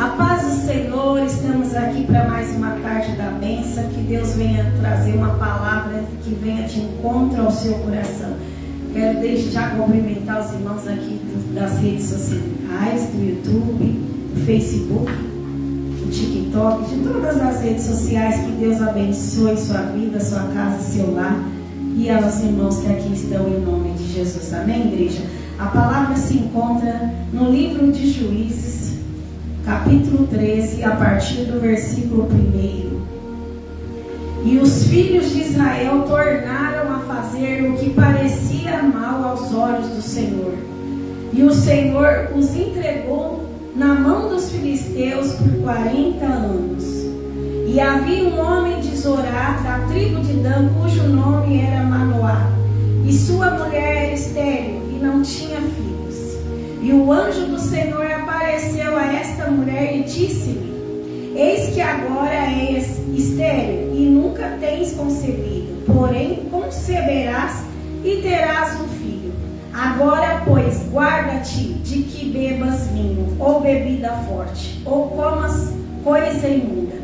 A paz do Senhor, estamos aqui para mais uma tarde da bênção. Que Deus venha trazer uma palavra que venha de encontro ao seu coração. Quero desde já cumprimentar os irmãos aqui das redes sociais, do YouTube, do Facebook, do TikTok, de todas as redes sociais. Que Deus abençoe sua vida, sua casa, seu lar e aos irmãos que aqui estão em nome de Jesus. Amém, igreja? A palavra se encontra no livro de Juízes, capítulo 13, a partir do versículo 1. E os filhos de Israel tornaram a fazer o que parecia mal aos olhos do Senhor. E o Senhor os entregou na mão dos filisteus por 40 anos. E havia um homem de Zorá, da tribo de Dan, cujo nome era Manoá. E sua mulher era estéril e não tinha filhos. E o anjo do Senhor apareceu a esta mulher e disse-lhe: Eis que agora és estéril e nunca tens concebido, porém conceberás e terás um filho. Agora, pois, guarda-te de que bebas vinho, ou bebida forte, ou comas coisa imunda.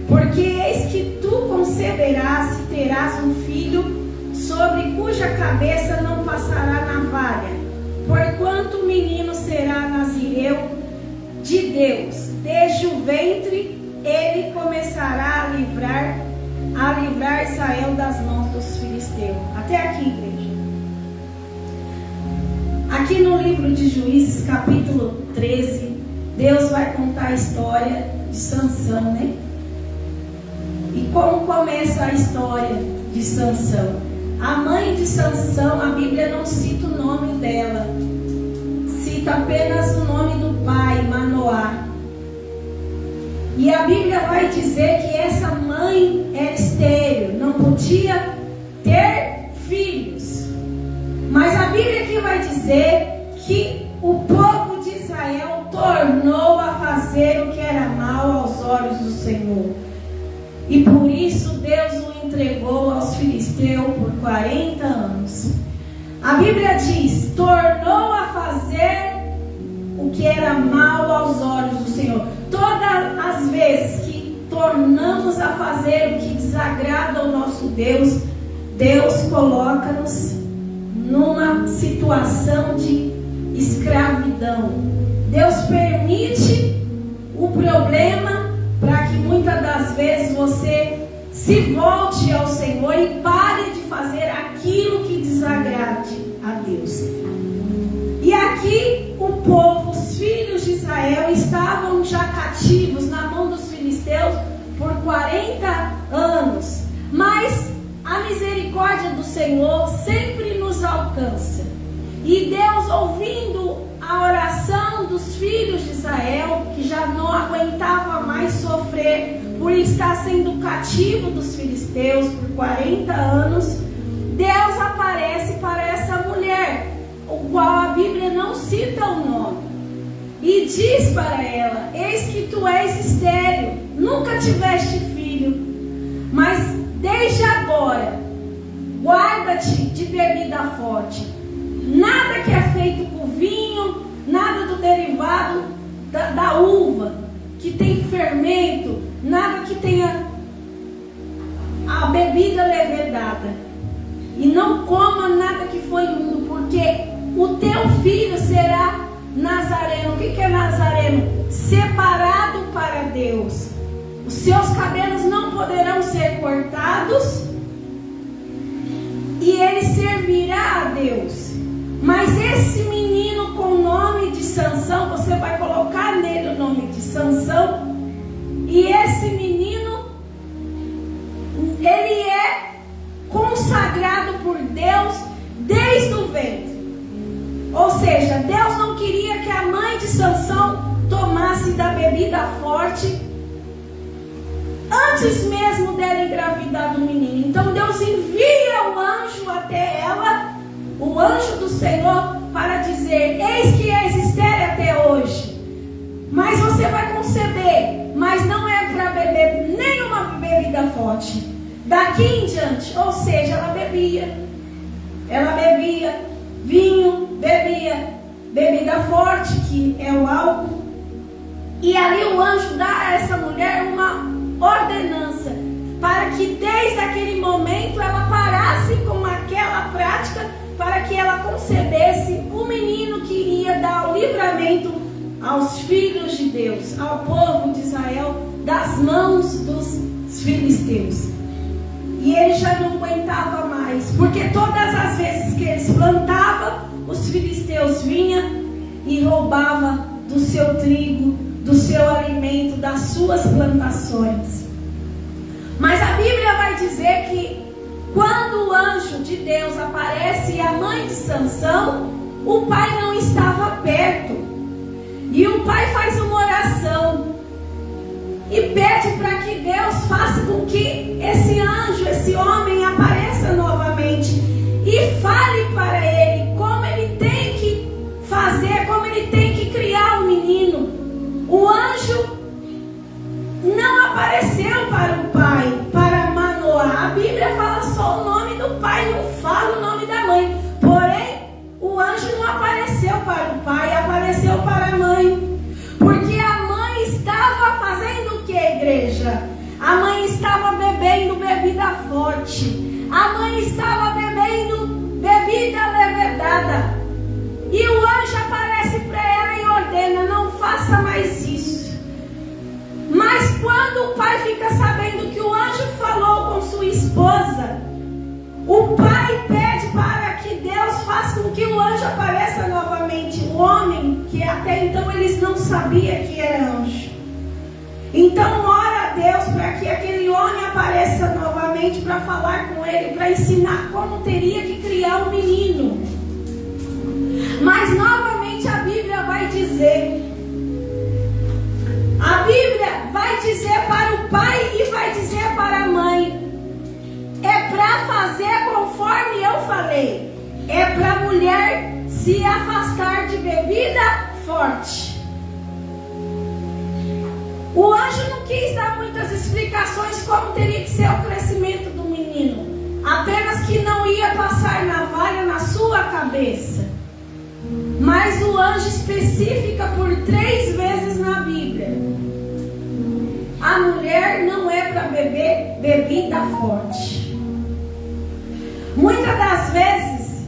Porque eis que tu conceberás e terás um filho, sobre cuja cabeça não passará navalha, porquanto o menino será nazireu de Deus. Desde o ventre ele começará a livrar Israel das mãos dos filisteus. Até aqui, igreja. Aqui no livro de Juízes, capítulo 13, Deus vai contar a história de Sansão, né? E como começa a história de Sansão? A mãe de Sansão, a Bíblia não cita o nome dela, cita apenas o nome do pai, Manoá. E a Bíblia vai dizer que essa mãe era estéril, não podia ter filhos. Mas a Bíblia aqui vai dizer que o povo de Israel tornou a fazer o que era mal aos olhos do Senhor. E por isso Deus o entregou aos filisteus por 40 anos. A Bíblia diz: tornou a fazer o que era mal aos olhos do Senhor. Todas as vezes que tornamos a fazer o que desagrada ao nosso Deus, Deus coloca-nos numa situação de escravidão. Deus permite o problema para que muitas das vezes você se volte ao Senhor e pare de fazer aquilo que desagrade a Deus. E aqui o povo, os filhos de Israel, estavam já cativos na mão dos filisteus por 40 anos. Mas a misericórdia do Senhor sempre nos alcança. E Deus, ouvindo a oração dos filhos de Israel, que já não aguentava mais sofrer por estar sendo cativo dos filisteus por 40 anos, Deus aparece para essa mulher, o qual a Bíblia não cita o nome, e diz para ela: eis que tu és estéril, nunca tiveste filho, mas desde agora guarda-te de bebida forte. Nada que é feito com vinho, nada do derivado da uva, que tem fermento, nada que tenha a bebida levedada. E não coma nada que foi imundo, porque o teu filho será nazareno. O que é nazareno? Separado para Deus. Os seus cabelos não poderão ser cortados e ele servirá a Deus. Mas esse menino com o nome de Sansão, você vai colocar nele o nome de Sansão, e esse menino, ele é consagrado por Deus desde o ventre. Ou seja, Deus não queria que a mãe de Sansão tomasse da bebida forte antes mesmo dela engravidar do menino. Então Deus envia o anjo até ela, o anjo do Senhor, para dizer: eis que és estéril até hoje, mas você vai conceber, mas não é para beber nenhuma bebida forte daqui em diante. Ou seja, ela bebia vinho, bebia bebida forte, que é o álcool, E ali o anjo dá a essa mulher uma ordenança para que desde aquele momento ela parasse com aquela prática, para que ela concebesse o menino que iria dar o livramento aos filhos de Deus, ao povo de Israel, das mãos dos filisteus. E ele já não aguentava mais, porque todas as vezes que eles plantavam, os filisteus vinham e roubavam do seu trigo, do seu alimento, das suas plantações. Mas a Bíblia vai dizer que quando o anjo de Deus aparece e a mãe de Sansão, o pai não estava perto. E o pai faz uma oração e pede para que Deus faça com que esse anjo, esse homem apareça novamente e fale para ele como ele tem que fazer, como ele tem que criar o menino. O anjo não apareceu para o pai, para Manoá. A Bíblia fala só o nome do pai, não fala o nome da mãe. Porém, o anjo não apareceu para o pai, apareceu para a mãe. Porque a mãe estava fazendo o que, igreja? A mãe estava bebendo bebida forte. A mãe estava bebendo bebida levedada. E o anjo aparece para ela e ordena: não faça mais isso. Mas quando o pai fica sabendo que o anjo falou com sua esposa, o pai pede para que Deus faça com que o anjo apareça novamente. O homem, que até então eles não sabiam que era anjo. Então ora a Deus para que aquele homem apareça novamente, para falar com ele, para ensinar como teria que criar um menino. Mas novamente a Bíblia vai dizer para o pai e vai dizer para a mãe: é para fazer conforme eu falei. É para a mulher se afastar de bebida forte. O anjo não quis dar muitas explicações como teria que ser o crescimento do menino. Apenas que não ia passar navalha na sua cabeça. Mas o anjo especifica por 3 vezes na Bíblia: a mulher não é para beber bebida forte. Muitas das vezes,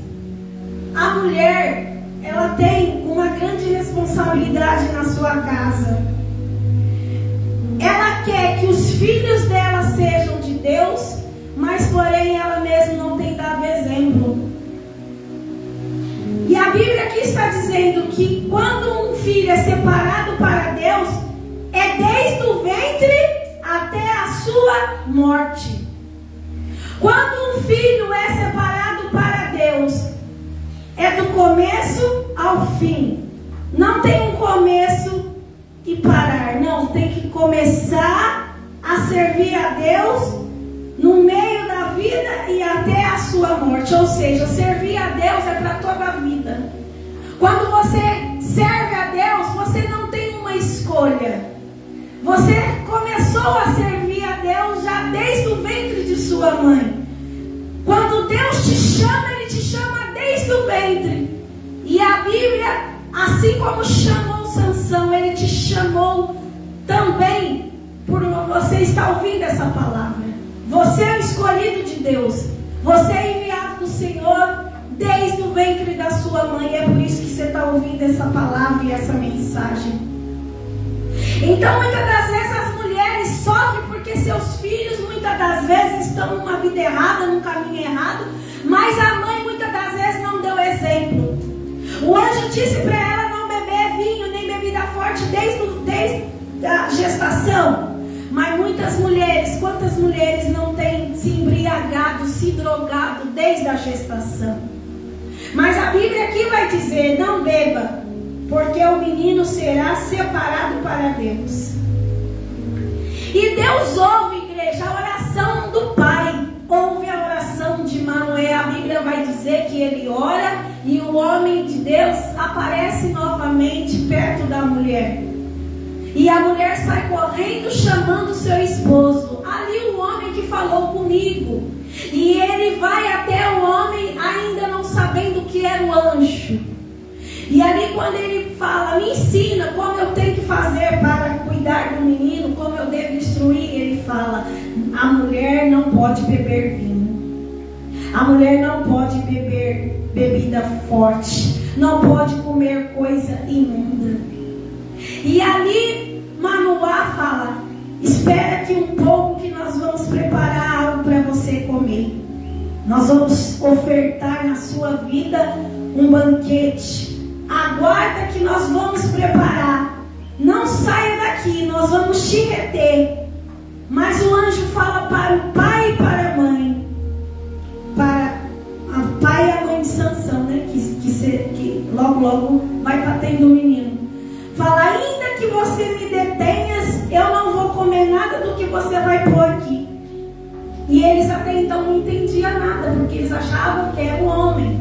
a mulher, ela tem uma grande responsabilidade na sua casa. Ela quer que os filhos dela sejam de Deus, mas porém ela mesma não tem dado exemplo. E a Bíblia aqui está dizendo que quando um filho é separado para Deus, é desde o ventre até a sua morte. Quando um filho é separado para Deus, é do começo ao fim. Não tem um começo e parar. Não, tem que começar a servir a Deus no meio da vida e até a sua morte. Ou seja, servir a Deus é para toda a vida. Quando você serve a Deus, você não tem uma escolha. Você começou a servir a Deus já desde o ventre de sua mãe. Quando Deus te chama, Ele te chama desde o ventre. E a Bíblia, assim como chamou Sansão, Ele te chamou também por você estar ouvindo essa palavra. Você é o escolhido de Deus. Você é enviado do Senhor desde o ventre da sua mãe. É por isso que você está ouvindo essa palavra e essa mensagem. Então, muitas das vezes as mulheres sofrem porque seus filhos muitas das vezes estão numa vida errada, num caminho errado, mas a mãe muitas das vezes não deu exemplo. O anjo disse para ela não beber vinho nem bebida forte desde a gestação. Mas muitas mulheres, quantas mulheres não têm se embriagado, se drogado desde a gestação? Mas a Bíblia aqui vai dizer: não beba, porque o menino será separado para Deus. E Deus ouve, igreja, a oração do pai. Ouve a oração de Manoé. A Bíblia vai dizer que ele ora e o homem de Deus aparece novamente perto da mulher. E a mulher sai correndo chamando seu esposo. Ali o homem que falou comigo. E ele vai até o homem ainda não sabendo que era o anjo. E ali quando ele fala: me ensina como eu tenho que fazer para fala: a mulher não pode beber vinho, a mulher não pode beber bebida forte, não pode comer coisa imunda. E ali Manoá fala: espera aqui um pouco que nós vamos preparar algo para você comer. Nós vamos ofertar na sua vida um banquete. Aguarda que nós vamos preparar. Não saia daqui, nós vamos te reter. Mas o anjo fala para o pai e para a mãe. Para a pai e a mãe de Sansão, né? Que logo vai estar tendo um menino. Fala: ainda que você me detenhas, eu não vou comer nada do que você vai pôr aqui. E eles até então não entendiam nada, porque eles achavam que era um homem.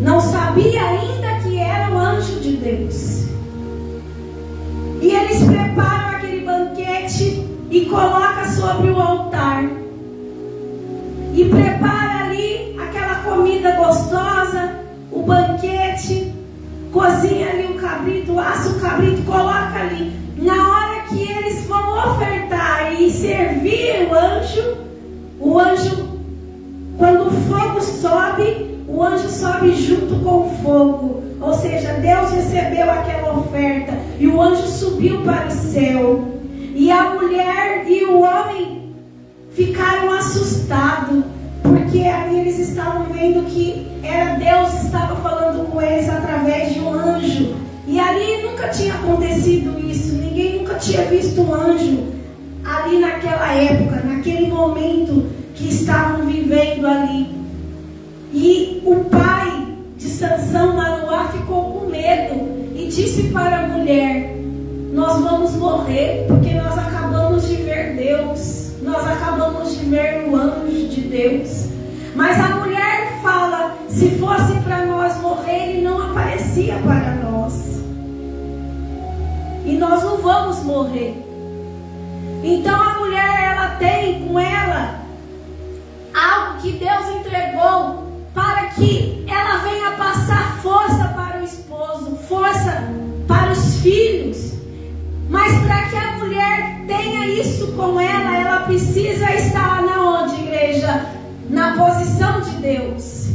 Não sabia ainda que era o anjo de Deus. E eles preparam aquele banquete e colocam sobre o altar. E prepara ali aquela comida gostosa, o banquete, cozinha ali o cabrito, assa o cabrito, coloca ali. Na hora que eles vão ofertar e servir o anjo, quando o fogo sobe, o anjo sobe junto com o fogo. Ou seja, Deus recebeu aquela oferta e o anjo subiu para o céu. E a mulher e o homem ficaram assustados, porque ali eles estavam vendo que era Deus que estava falando com eles através de um anjo. E ali nunca tinha acontecido isso, ninguém nunca tinha visto um anjo ali naquela época, naquele momento que estavam vivendo ali. E o pai de Sansão, Manoá, ficou com medo e disse para a mulher: nós vamos morrer, porque nós acabamos de ver Deus, nós acabamos de ver o anjo de Deus. Mas a mulher fala: se fosse para nós morrer, ele não aparecia para nós, e nós não vamos morrer. Então a mulher, ela tem com ela algo que Deus entregou para que ela venha passar força para o esposo, força para os filhos. Mas para que a mulher tenha isso com ela, ela precisa estar na onde, igreja? Na posição de Deus.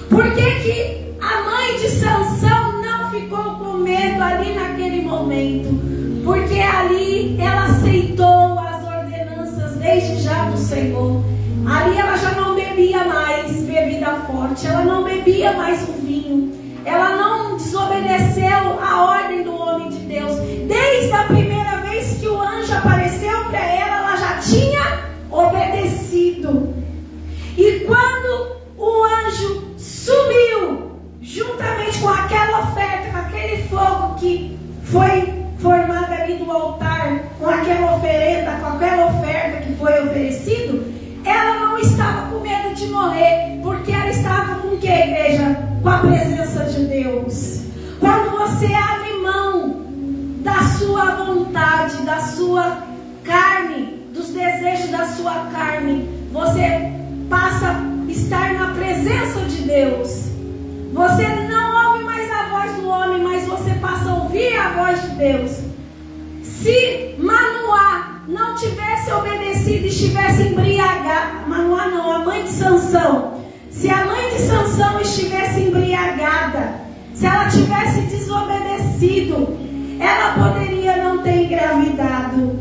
Por que a mãe de Sansão não ficou com medo ali naquele momento? Porque ali ela aceitou as ordenanças desde já do Senhor. Ali ela já não bebia mais bebida forte, ela não bebia mais o vinho, ela não desobedeceu a ordem do homem de Deus. Desde a primeira vez que o anjo apareceu para ela, ela já tinha obedecido. E quando o anjo subiu, juntamente com aquela oferta, com aquele fogo que foi formado ali no altar, com aquela oferenda, com aquela oferta que foi oferecido, ela não estava com medo de morrer, porque ela estava com o que, igreja? Com a presença de Deus. Quando você abre mão da sua vontade, da sua carne, dos desejos da sua carne, você passa a estar na presença de Deus. Você não ouve mais a voz do homem, mas você passa a ouvir a voz de Deus. Se Manoá não tivesse obedecido e estivesse embriagada, Manoá não, a mãe de Sansão, se a mãe de Sansão estivesse embriagada, se ela tivesse desobedecido, ela poderia não ter engravidado.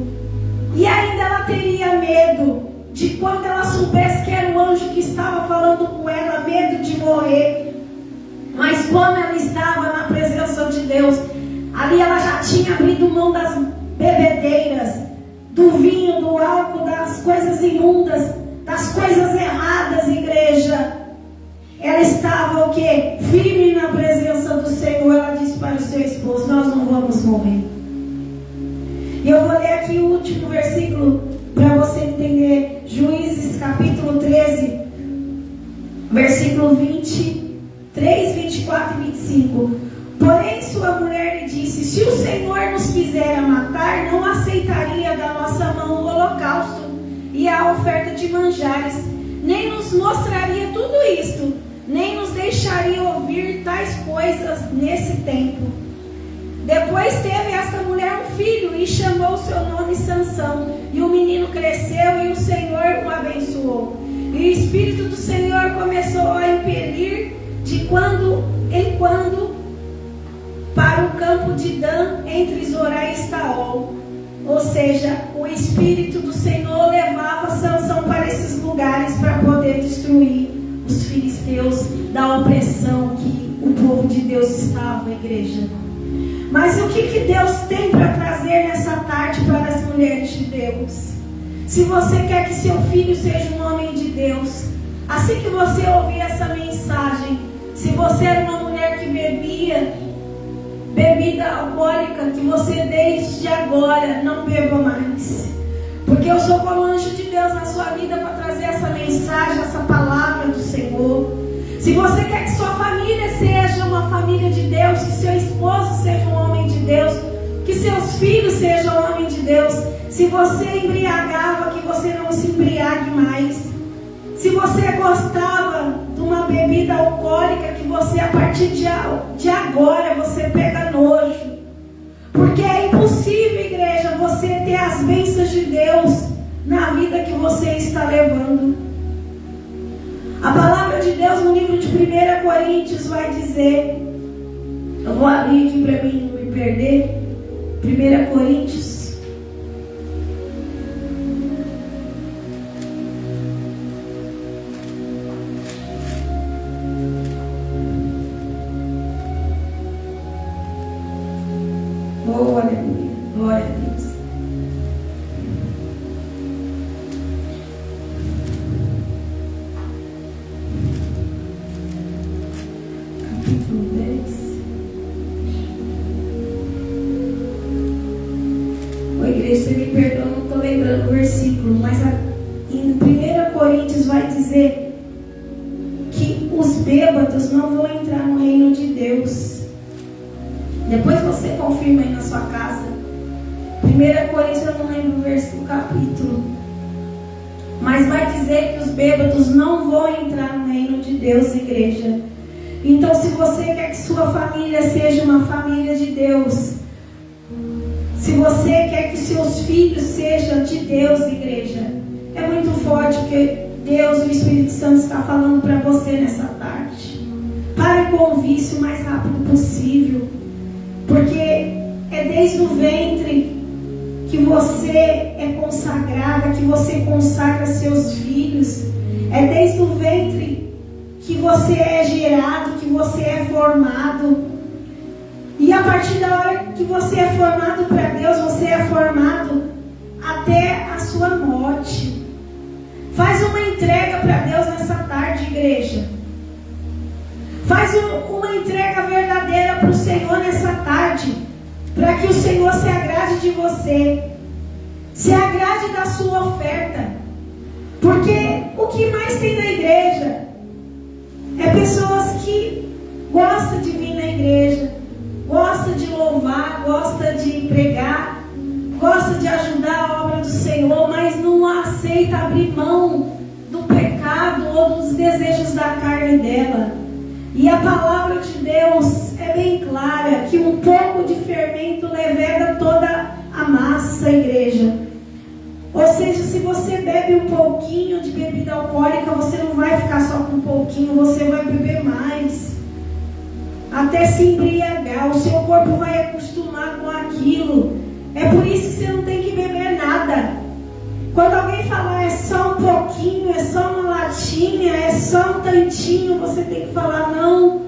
E ainda ela teria medo de quando ela soubesse que era o anjo que estava falando com ela, medo de morrer. Mas como ela estava na presença de Deus, ali ela já tinha abrido mão das bebedeiras, do vinho, do álcool, das coisas imundas, das coisas erradas, igreja. Ela estava o quê? Firme na presença do Senhor. Ela disse para o seu esposo: nós não vamos morrer. E eu vou ler aqui o último versículo para você entender. Juízes capítulo 13, versículo 23, 24 e 25. Porém sua mulher lhe disse: se o Senhor nos quisera matar, não aceitaria da nossa mão o holocausto e a oferta de manjares, nem nos mostraria tudo isto, nem nos deixaria ouvir tais coisas nesse tempo. Depois teve esta mulher um filho e chamou o seu nome Sansão. E o menino cresceu e o Senhor o abençoou. E o Espírito do Senhor começou a impelir de quando em quando para o campo de Dan, entre Zorá e Estaol. Ou seja, o Espírito do Senhor levava Sansão para esses lugares para poder destruir os filisteus da opressão que o povo de Deus estava, igreja. Mas o que Deus tem para trazer nessa tarde para as mulheres de Deus? Se você quer que seu filho seja um homem de Deus, assim que você ouvir essa mensagem, se você era uma mulher que bebia bebida alcoólica, que você desde agora não beba mais. Porque eu sou como anjo de Deus na sua vida para trazer essa mensagem, essa palavra do Senhor. Se você quer que sua família seja uma família de Deus, que seu esposo seja um homem de Deus, que seus filhos sejam homens de Deus, se você embriagava, que você não se embriague mais. Se você gostava de uma bebida alcoólica, que você a partir de agora você pega nojo. Porque é impossível, igreja, você ter as bênçãos de Deus na vida que você está levando. A palavra de Deus no livro de 1 Coríntios vai dizer, eu vou abrir aqui para mim não me perder, 1 Coríntios. Oh, aleluia, glória a Deus. Capítulo 10. Ô igreja, você me perdoa, não estou lembrando o versículo, mas em 1 Coríntios vai dizer que os bêbados não vão entrar no reino de Deus. Depois você confirma aí na sua casa. 1 Coríntios, eu não lembro o versículo, capítulo. Mas vai dizer que os bêbados não vão entrar no reino de Deus, igreja. Então, se você quer que sua família seja uma família de Deus, se você quer que seus filhos sejam de Deus, igreja, é muito forte o que Deus, o Espírito Santo, está falando para você nessa tarde. Pare com o vício o mais rápido possível. Porque é desde o ventre que você é consagrada, que você consagra seus filhos. É desde o ventre que você é gerado, que você é formado. E a partir da hora que você é formado para Deus, você é formado até a sua morte. Faz uma entrega para Deus nessa tarde, igreja. Faz uma entrega verdadeira para o Senhor nessa tarde, para que o Senhor se agrade de você, se agrade da sua oferta. Porque o que mais tem na igreja é pessoas que gostam de vir na igreja, gostam de louvar, gostam de pregar, gostam de ajudar a obra do Senhor, mas não aceita abrir mão do pecado ou dos desejos da carne dela. E a palavra de Deus é bem clara, que um pouco de fermento leveda toda a massa, igreja. Ou seja, se você bebe um pouquinho de bebida alcoólica, você não vai ficar só com um pouquinho, você vai beber mais. Até se embriagar, o seu corpo vai acostumar com aquilo. É por isso que você não tem que beber nada. Quando alguém falar é só um pouquinho, é só uma latinha, é só um tantinho, você tem que falar não.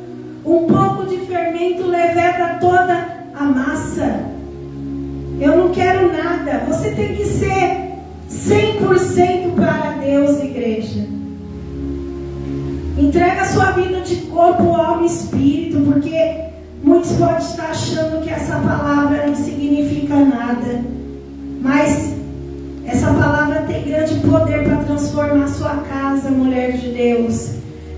Um pouco de fermento leveda toda a massa. Eu não quero nada. Você tem que ser 100% para Deus, igreja. Entrega a sua vida de corpo, alma e espírito, porque muitos podem estar achando que essa palavra não significa nada. Mas essa palavra tem grande poder para transformar sua casa, mulher de Deus.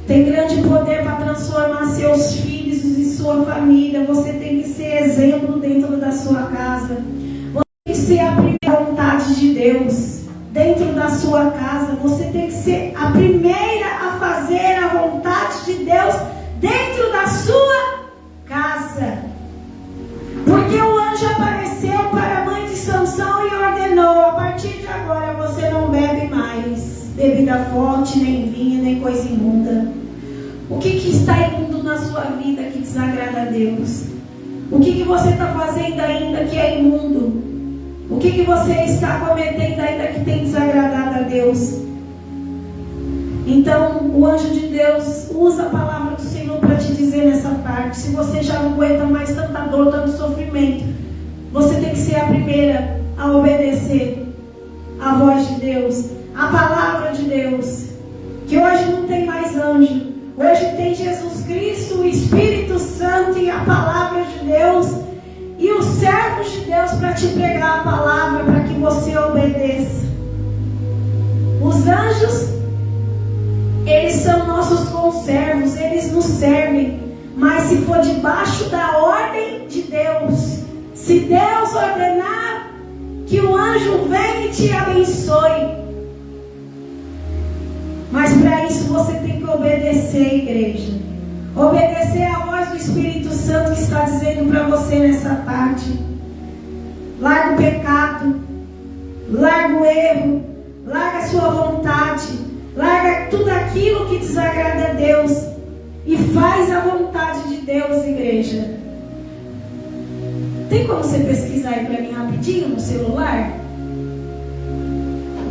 Tem grande poder para transformar seus filhos e sua família. Você tem que ser exemplo dentro da sua casa. Você tem que ser a primeira vontade de Deus dentro da sua casa. Você tem que ser a primeira a fazer a vontade de Deus dentro da sua casa. Porque o anjo apareceu para a mãe de Sansão e bebida forte, nem vinho, nem coisa imunda. O que está imundo na sua vida que desagrada a Deus? O que você está fazendo ainda que é imundo? O que você está cometendo ainda que tem desagradado a Deus? Então, o anjo de Deus usa a palavra do Senhor para te dizer nessa parte. Se você já não aguenta mais tanta dor, tanto sofrimento, você tem que ser a primeira a obedecer a voz de Deus, a palavra de Deus. Que hoje não tem mais anjo, hoje tem Jesus Cristo, o Espírito Santo e a palavra de Deus e os servos de Deus para te pregar a palavra, para que você obedeça. Os anjos, eles são nossos conservos, eles nos servem, mas se for debaixo da ordem de Deus, se Deus ordenar que o anjo venha e te abençoe, mas para isso você tem que obedecer, igreja. Obedecer a voz do Espírito Santo que está dizendo para você nessa parte. Larga o pecado, larga o erro, larga a sua vontade, larga tudo aquilo que desagrada a Deus e faz a vontade de Deus, igreja. Tem como você pesquisar aí para mim rapidinho no celular?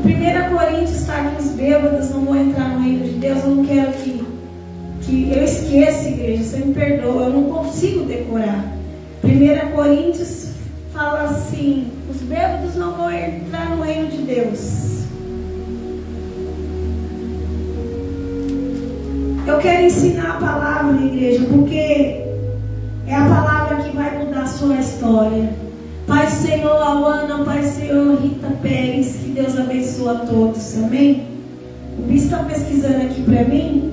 1 Coríntios está aqui, os bêbados não vão entrar no reino de Deus. Eu não quero que eu esqueça, igreja, você me perdoa, eu não consigo decorar. 1 Coríntios fala assim: os bêbados não vão entrar no reino de Deus. Eu quero ensinar a palavra, igreja, porque é a palavra que vai mudar a sua história. Pai Senhor Lauana, Pai Senhor Rita Pérez, que Deus abençoe a todos, amém? O bispo está pesquisando aqui para mim,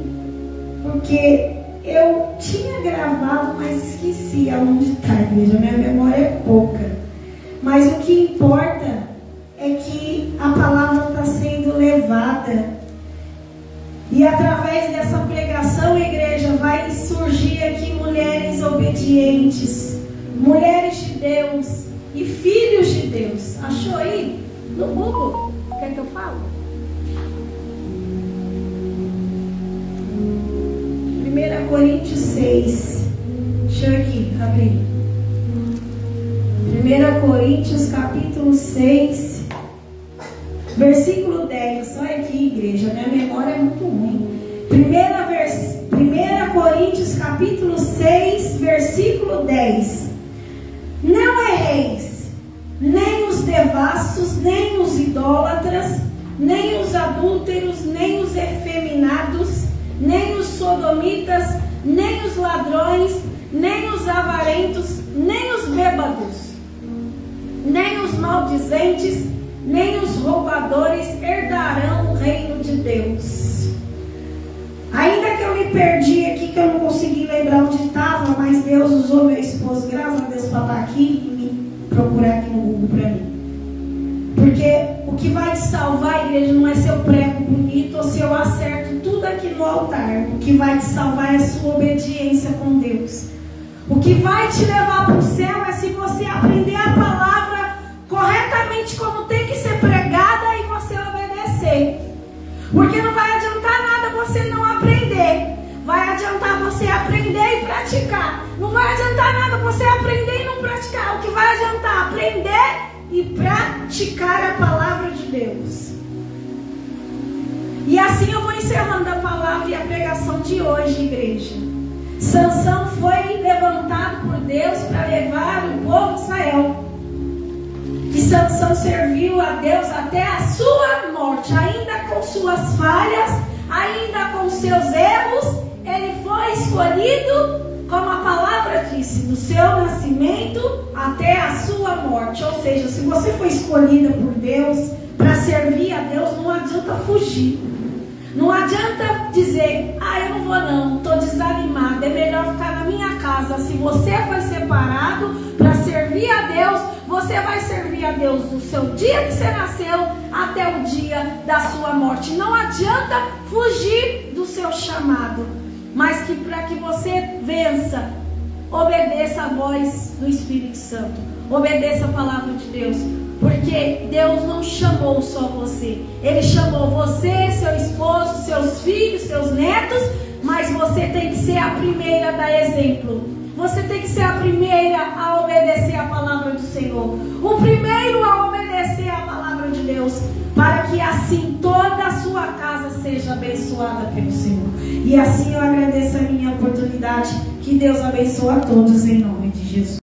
porque eu tinha gravado, mas esqueci aonde está, igreja, minha memória é pouca. Mas o que importa é que a palavra está sendo levada. E através dessa pregação, igreja, vai surgir aqui mulheres obedientes, mulheres de Deus e filhos de Deus. Achou aí? No Google. Quer que eu fale? 1 Coríntios 6. Deixa eu aqui abrir. 1 Coríntios capítulo 6. Versículo 10, olha aqui, igreja, minha memória é muito ruim. 1 Coríntios capítulo 6, versículo 10. Não erreis, nem os devassos, nem os idólatras, nem os adúlteros, nem os efeminados, nem os sodomitas, nem os ladrões, nem os avarentos, nem os bêbados, nem os maldizentes, nem os roubadores herdarão o reino de Deus. Ainda que eu me perdi aqui, que eu não consegui lembrar onde estava, mas Deus usou meu esposo, graças a Deus, para estar aqui e me procurar aqui no Google para mim. Porque o que vai te salvar, igreja, não é seu prego bonito ou se eu acerto tudo aqui no altar. O que vai te salvar é a sua obediência com Deus. O que vai te levar para o céu é se você aprender a palavra corretamente como tem que ser pregada e você obedecer. Porque não vai adiantar nada você não aprender. Vai adiantar você aprender e praticar. Não vai adiantar nada você aprender e não praticar. O que vai adiantar? Aprender e praticar a palavra de Deus. E assim eu vou encerrando a palavra e a pregação de hoje, igreja. Sansão foi levantado por Deus para levar o povo de Israel. E Sansão serviu a Deus até a sua morte, ainda com suas falhas, ainda com seus erros. Ele foi escolhido, como a palavra disse, do seu nascimento até a sua morte. Ou seja, se você foi escolhida por Deus para servir a Deus, não adianta fugir. Não adianta dizer: eu não vou não, estou desanimado, é melhor ficar na minha casa. Se você foi separado para servir a Deus, você vai servir a Deus do seu dia que você nasceu até o dia da sua morte. Não adianta fugir do seu chamado, mas que para que você vença, obedeça a voz do Espírito Santo, obedeça a palavra de Deus, Porque Deus não chamou só você. Ele chamou você, seu esposo, seus filhos, seus netos. Mas você tem que ser a primeira a dar exemplo. Você tem que ser a primeira a obedecer a palavra do Senhor. O primeiro a obedecer a palavra de Deus. Para que assim toda a sua casa seja abençoada pelo Senhor. E assim eu agradeço a minha oportunidade. Que Deus abençoe a todos em nome de Jesus.